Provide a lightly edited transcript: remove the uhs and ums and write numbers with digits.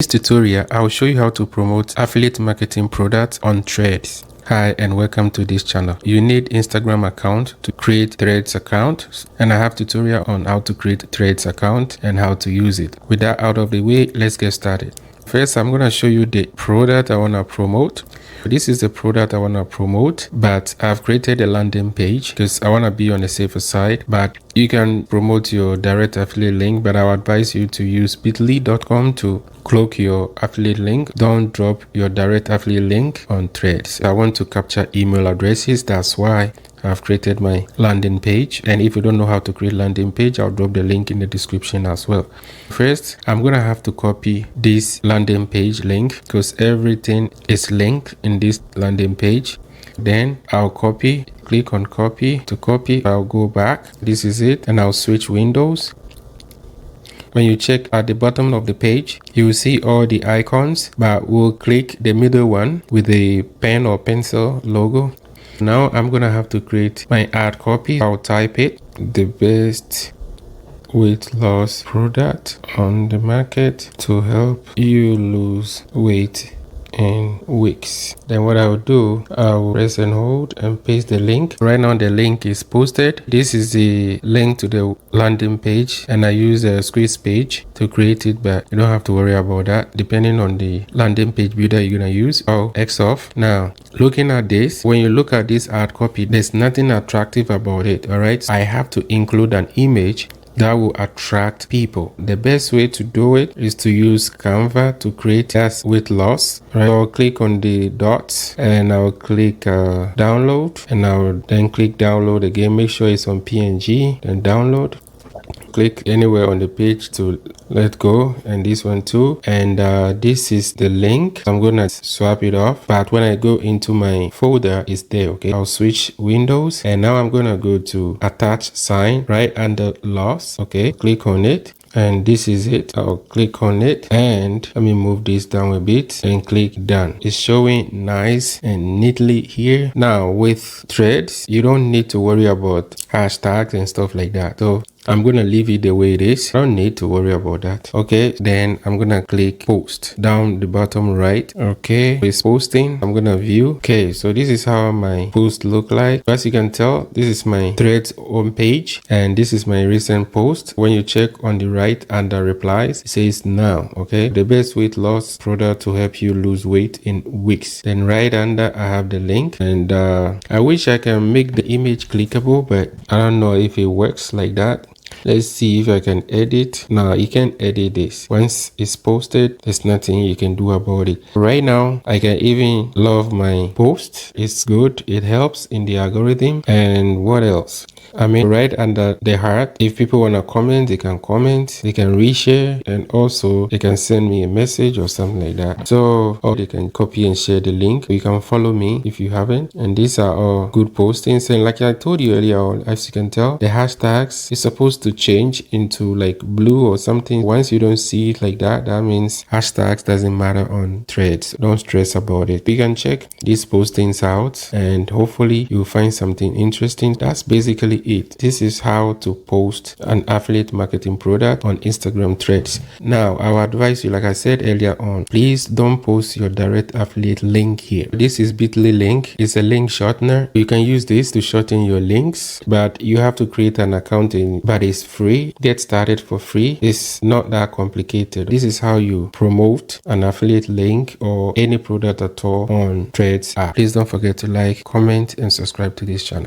this tutorial, I'll show you how to promote affiliate marketing products on Threads. Hi and welcome to this channel. You need Instagram account to create Threads account, and I have tutorial on how to create Threads account and how to use it. With that out of the way, let's get started. First, I'm going to show you the product I want to promote. This is the product I want to promote, but I've created a landing page because I want to be on the safer side. But you can promote your direct affiliate link, but I would advise you to use bit.ly.com to cloak your affiliate link. Don't drop your direct affiliate link on Threads. I want to capture email addresses. That's why I've created my landing page. And if you don't know how to create landing page, I'll drop the link in the description as well. First, I'm gonna have to copy this landing page link because everything is linked in this landing page. Then I'll click on copy. To copy, I'll go back. This is it, and I'll switch windows. When you check at the bottom of the page, you will see all the icons, but we'll click the middle one with the pen or pencil logo. Now I'm gonna have to create my ad copy. I'll type it: the best weight loss product on the market to help you lose weight in weeks. Then what I'll do, I'll press and hold and paste the link. Right now the link is posted. This is the link to the landing page, and I use a squeeze page to create it, but you don't have to worry about that. Depending on the landing page builder you're gonna use, I'll X off. Now looking at this, when you look at this ad copy, there's nothing attractive about it. All right, I have to include an image that will attract people. The best way to do it is to use Canva to create that weight loss. Right, I'll click on the dots and I'll click download, and I'll then click download again. Make sure it's on PNG, then download. Click anywhere on the page to let go, and this one too. And this is the link. I'm gonna swap it off, but when I go into my folder, it's there. Okay, I'll switch windows, and now I'm gonna go to attach sign right under loss. Okay, click on it, and this is it. I'll click on it, and let me move this down a bit and click done. It's showing nice and neatly here. Now with Threads, you don't need to worry about hashtags and stuff like that, so I'm gonna leave it the way it is. I don't need to worry about that. Okay, then I'm gonna click post down the bottom right. Okay, it's posting. I'm gonna view. Okay, so this is how my post look like. As you can tell, this is my Threads home page, and this is my recent post. When you check on the right under replies, it says now. Okay, the best weight loss product to help you lose weight in weeks. Then right under I have the link, and I wish I can make the image clickable, but I don't know if it works like that. Let's see if I can edit. Now you can edit this. Once it's posted, there's nothing you can do about it. Right now, I can even love my post. It's good. It helps in the algorithm. And what else? I mean, right under the heart, if people want to comment, they can comment, they can reshare, and also they can send me a message or something like that. So, or they can copy and share the link. You can follow me if you haven't. And these are all good postings. And like I told you earlier on, as you can tell, the hashtags is supposed to change into like blue or something. Once you don't see it like that, that means hashtags doesn't matter on Threads. Don't stress about it. You can check these postings out, and hopefully you'll find something interesting. That's basically it. This is how to post an affiliate marketing product on Instagram Threads. Now, I will advise you, like I said earlier on, please don't post your direct affiliate link here. This is bit.ly link. It's a link shortener. You can use this to shorten your links, but you have to create an account but it's free. Get started for free. It's not that complicated. This is how you promote an affiliate link or any product at all on Threads app. Please don't forget to like, comment, and subscribe to this channel.